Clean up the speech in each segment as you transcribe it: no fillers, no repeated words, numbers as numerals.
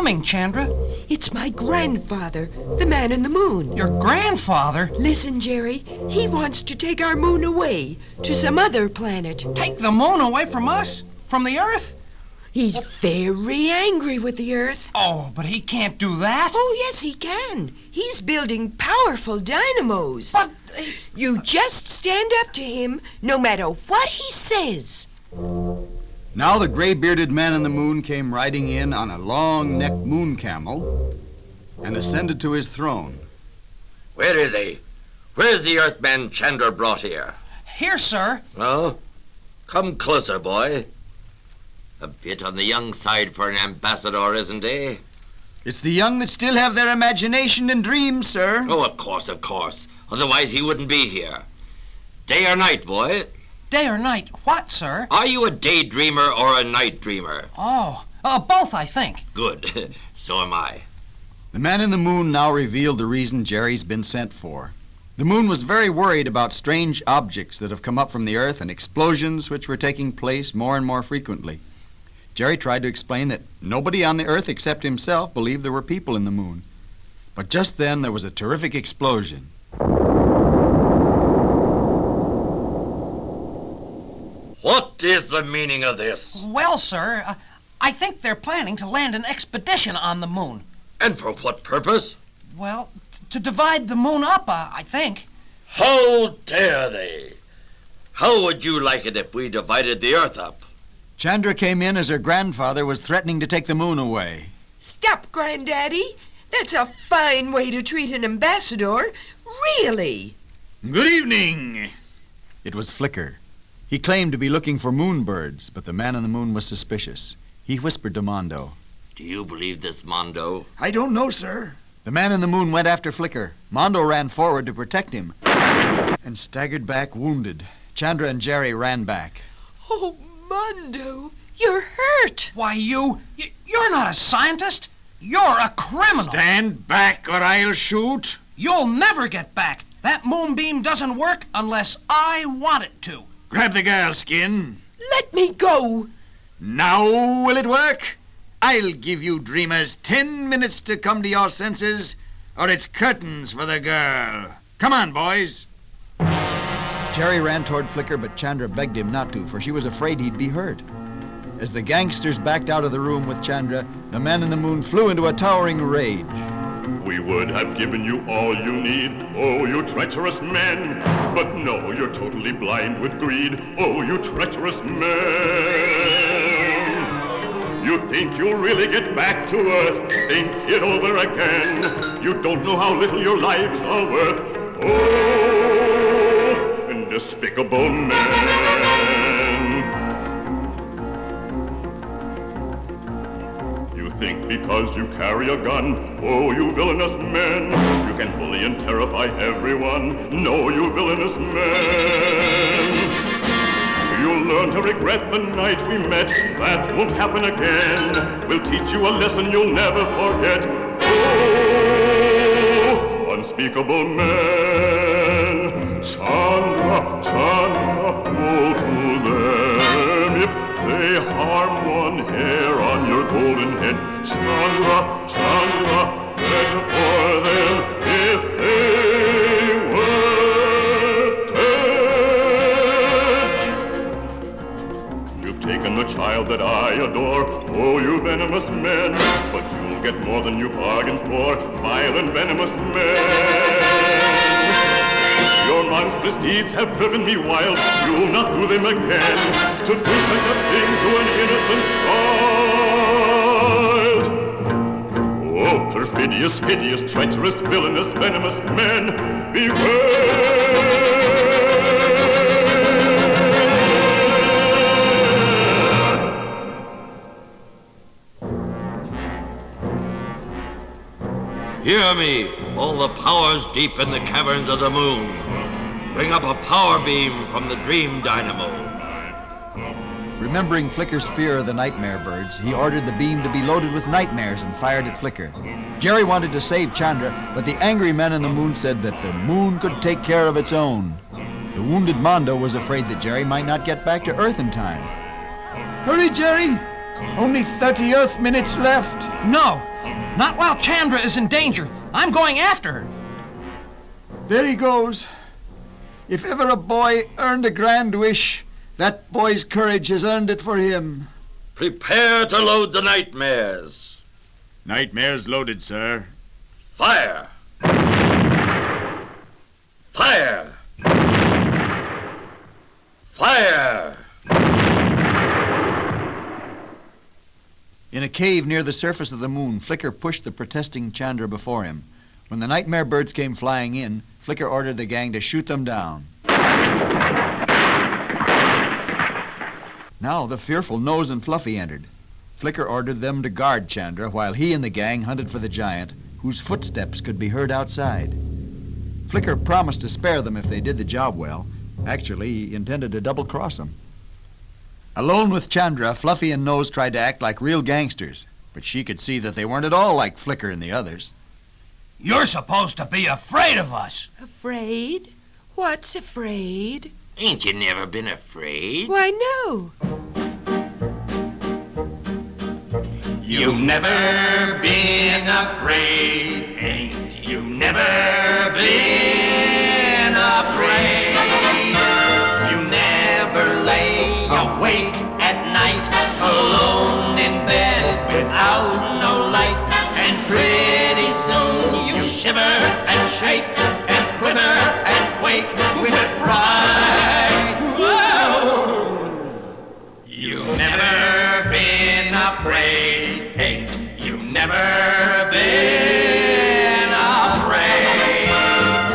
coming, Chandra? It's my grandfather, the man in the moon. Your grandfather? Listen, Jerry, he wants to take our moon away to some other planet. Take the moon away from us? From the Earth? He's very angry with the Earth. Oh, but he can't do that. Oh, yes, he can. He's building powerful dynamos. But... You just stand up to him, no matter what he says. Now the gray-bearded man in the moon came riding in on a long-necked moon camel and ascended to his throne. Where is he? Where's the Earthman Chandra brought here? Here, sir. Oh? Come closer, boy. A bit on the young side for an ambassador, isn't he? It's the young that still have their imagination and dreams, sir. Oh, of course, of course. Otherwise he wouldn't be here. Day or night, boy? Day or night? What, sir? Are you a daydreamer or a night dreamer? Oh, both, I think. Good. So am I. The man in the moon now revealed the reason Jerry's been sent for. The moon was very worried about strange objects that have come up from the Earth and explosions which were taking place more and more frequently. Jerry tried to explain that nobody on the Earth except himself believed there were people in the moon. But just then there was a terrific explosion. What is the meaning of this? Well, sir, I think they're planning to land an expedition on the moon. And for what purpose? Well, to divide the moon up, I think. How dare they? How would you like it if we divided the Earth up? Chandra came in as her grandfather was threatening to take the moon away. Stop, Granddaddy. That's a fine way to treat an ambassador. Really. Good evening. It was Flicker. He claimed to be looking for moonbirds, but the man in the moon was suspicious. He whispered to Mondo. Do you believe this, Mondo? I don't know, sir. The man in the moon went after Flicker. Mondo ran forward to protect him and staggered back wounded. Chandra and Jerry ran back. Oh, Mondo, you're hurt. Why, you're not a scientist. You're a criminal. Stand back or I'll shoot. You'll never get back. That moonbeam doesn't work unless I want it to. Grab the girl, Skin. Let me go. Now will it work? I'll give you dreamers 10 minutes to come to your senses, or it's curtains for the girl. Come on, boys. Jerry ran toward Flicker, but Chandra begged him not to, for she was afraid he'd be hurt. As the gangsters backed out of the room with Chandra, the man in the moon flew into a towering rage. We would have given you all you need, oh, you treacherous men. But no, you're totally blind with greed, oh, you treacherous men. You think you'll really get back to Earth, think it over again. You don't know how little your lives are worth, oh, despicable men. Think because you carry a gun, oh, you villainous men, you can bully and terrify everyone, no, you villainous men. You'll learn to regret the night we met, that won't happen again. We'll teach you a lesson you'll never forget, oh, unspeakable men. Chandra, Chandra, woe to them if they harm one hair on your golden head. Chandra, Chandra, better for them if they were dead. You've taken the child that I adore, oh, you venomous men, but you'll get more than you bargained for, vile and venomous men. Your monstrous deeds have driven me wild. You'll not do them again. To do such a thing to an innocent child. Oh, perfidious, hideous, treacherous, villainous, venomous men, beware! Hear me, all the powers deep in the caverns of the moon. Bring up a power beam from the dream dynamo. Remembering Flicker's fear of the nightmare birds, he ordered the beam to be loaded with nightmares and fired at Flicker. Jerry wanted to save Chandra, but the angry man in the moon said that the moon could take care of its own. The wounded Mondo was afraid that Jerry might not get back to Earth in time. Hurry, Jerry! Only 30 Earth minutes left. No, not while Chandra is in danger. I'm going after her. There he goes. If ever a boy earned a grand wish, that boy's courage has earned it for him. Prepare to load the nightmares. Nightmares loaded, sir. Fire! Fire! Fire! In a cave near the surface of the moon, Flicker pushed the protesting Chandra before him. When the nightmare birds came flying in, Flicker ordered the gang to shoot them down. Now the fearful Nose and Fluffy entered. Flicker ordered them to guard Chandra while he and the gang hunted for the giant, whose footsteps could be heard outside. Flicker promised to spare them if they did the job well. Actually, he intended to double-cross them. Alone with Chandra, Fluffy and Nose tried to act like real gangsters, but she could see that they weren't at all like Flicker and the others. You're supposed to be afraid of us. Afraid? What's afraid? Ain't you never been afraid? Why, no. You've never been afraid, ain't you never been afraid? You never lay awake at night, alone in bed without no light, and pretty soon you shiver and shake and quiver and quake with fright. Whoa! You've never been afraid, ain't you never been afraid?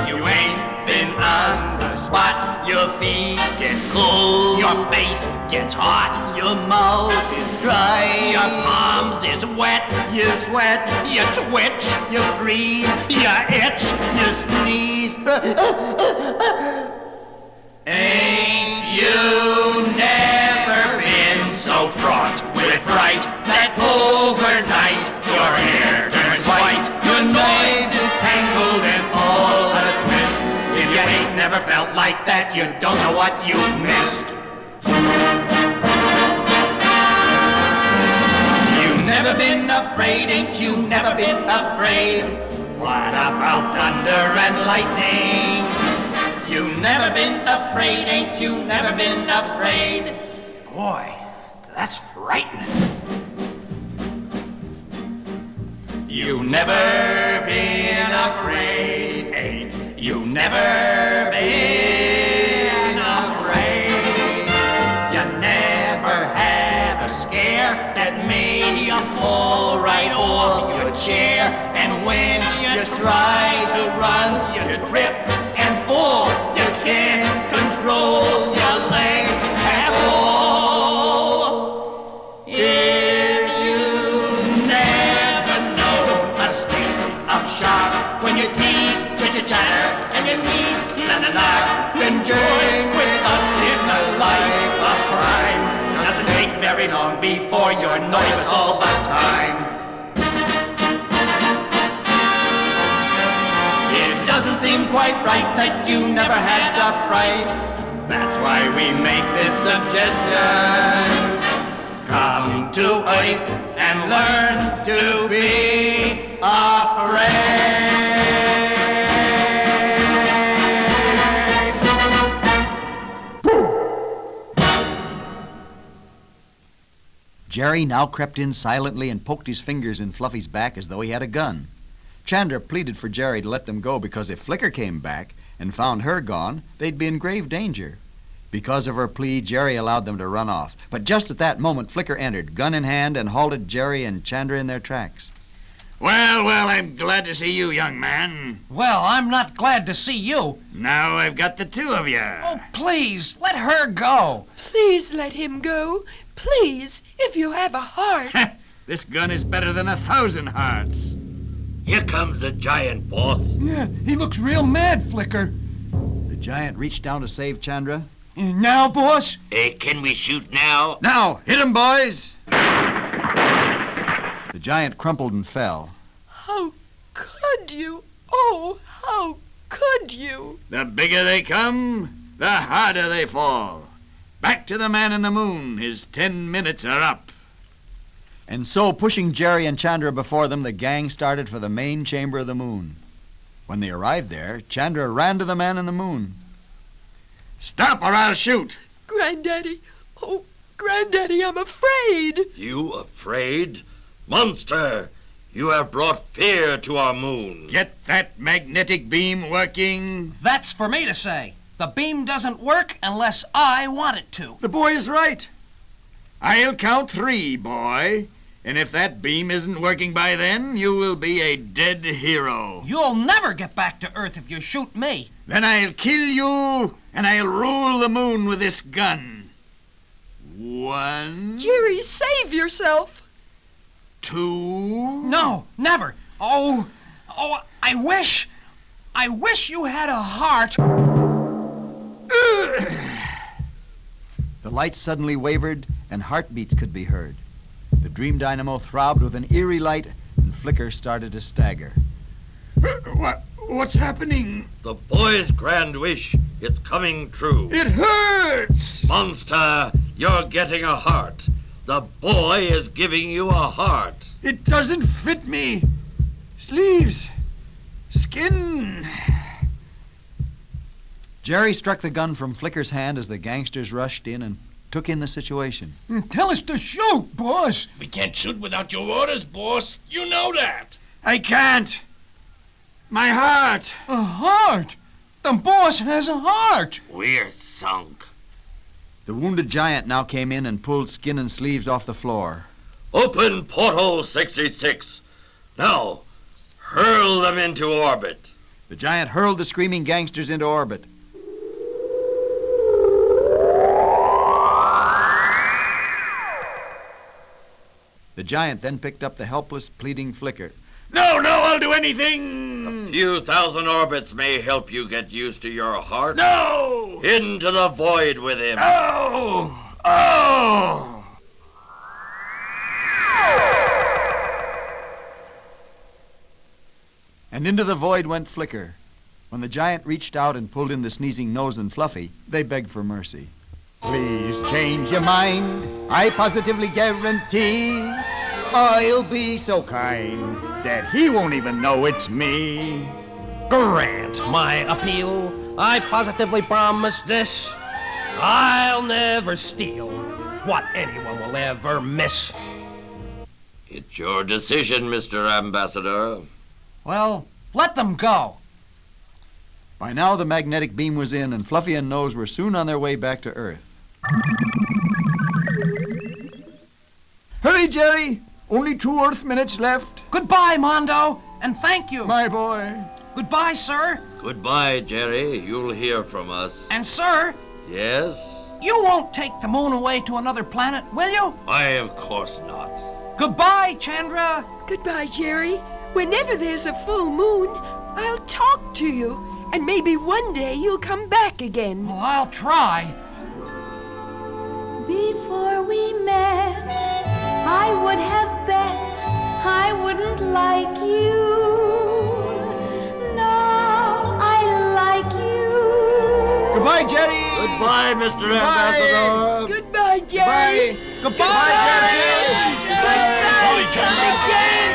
You ain't been on the spot, your feet get cold, your face gets hot, your mouth is dry, your palms is wet, you sweat, you twitch, you freeze, you itch, you sneeze. Ain't you never been so fraught with fright that overnight your hair turns white, your noise is tangled and all a twist? If you ain't never felt like that, you don't know what you've missed. You've never been afraid, ain't you never been afraid? What about thunder and lightning? You've never been afraid, ain't you never been afraid? Boy, that's frightening. You've never been afraid, ain't you never been afraid? You never had a scare that made you fall right off your chair, and when you try to run, you trip and fall. You can't control your legs at all. If you never know a state of shock when your teeth chatter and your knees knock, then join with us in a life of crime. Doesn't take very long before you're nervous all the time. It doesn't seem quite right that you never had a fright. That's why we make this suggestion. Come to Earth and learn to be afraid. Jerry now crept in silently and poked his fingers in Fluffy's back as though he had a gun. Chandra pleaded for Jerry to let them go because if Flicker came back and found her gone, they'd be in grave danger. Because of her plea, Jerry allowed them to run off. But just at that moment, Flicker entered, gun in hand, and halted Jerry and Chandra in their tracks. Well, I'm glad to see you, young man. Well, I'm not glad to see you. Now I've got the two of you. Oh, please, let her go. Please let him go. Please, if you have a heart. This gun is better than 1,000 hearts. Here comes the giant, boss. Yeah, he looks real mad, Flicker. The giant reached down to save Chandra. Now, boss? Hey, can we shoot now? Now, hit him, boys! The giant crumpled and fell. How could you? Oh, how could you? The bigger they come, the harder they fall. Back to the man in the moon. His 10 minutes are up. And so, pushing Jerry and Chandra before them, the gang started for the main chamber of the moon. When they arrived there, Chandra ran to the man in the moon. "Stop or I'll shoot!" Granddaddy, oh, Granddaddy, I'm afraid. You afraid? Monster! You have brought fear to our moon. Get that magnetic beam working. That's for me to say. The beam doesn't work unless I want it to. The boy is right. I'll count 3, boy. And if that beam isn't working by then, you will be a dead hero. You'll never get back to Earth if you shoot me. Then I'll kill you, and I'll rule the moon with this gun. 1, Jerry, save yourself. 2. No, never. Oh, I wish you had a heart. The lights suddenly wavered, and heartbeats could be heard. The dream dynamo throbbed with an eerie light, and Flicker started to stagger. What's happening? The boy's grand wish, it's coming true. It hurts! Monster, you're getting a heart. The boy is giving you a heart. It doesn't fit me. Sleeves. Skin. Jerry struck the gun from Flicker's hand as the gangsters rushed in and took in the situation. Tell us to shoot, boss. We can't shoot without your orders, boss. You know that. I can't. My heart. A heart? The boss has a heart. We're sunk. The wounded giant now came in and pulled Skin and Sleeves off the floor. Open porthole 66. Now, hurl them into orbit. The giant hurled the screaming gangsters into orbit. The giant then picked up the helpless, pleading Flicker. No, I'll do anything! A few thousand orbits may help you get used to your heart. No! Into the void with him. Oh! And into the void went Flicker. When the giant reached out and pulled in the sneezing Nose and Fluffy, they begged for mercy. Please change your mind. I positively guarantee I'll be so kind that he won't even know it's me. Grant my appeal. I positively promise this. I'll never steal what anyone will ever miss. It's your decision, Mr. Ambassador. Well, let them go. By now the magnetic beam was in, and Fluffy and Nose were soon on their way back to Earth. Hurry, Jerry! Only 2 Earth minutes left. Goodbye, Mondo, and thank you. My boy. Goodbye, sir. Goodbye, Jerry. You'll hear from us. And, sir, Yes? you won't take the moon away to another planet, will you? Why, of course not. Goodbye, Chandra. Goodbye, Jerry. Whenever there's a full moon, I'll talk to you. And maybe one day you'll come back again. Well, I'll try. Before we met, I would have bet I wouldn't like you. Now I like you. Goodbye, Jerry! Goodbye, Mr. Ambassador. Goodbye, Jerry. Goodbye, Jerry! Goodbye, Jerry. Goodbye, Jerry.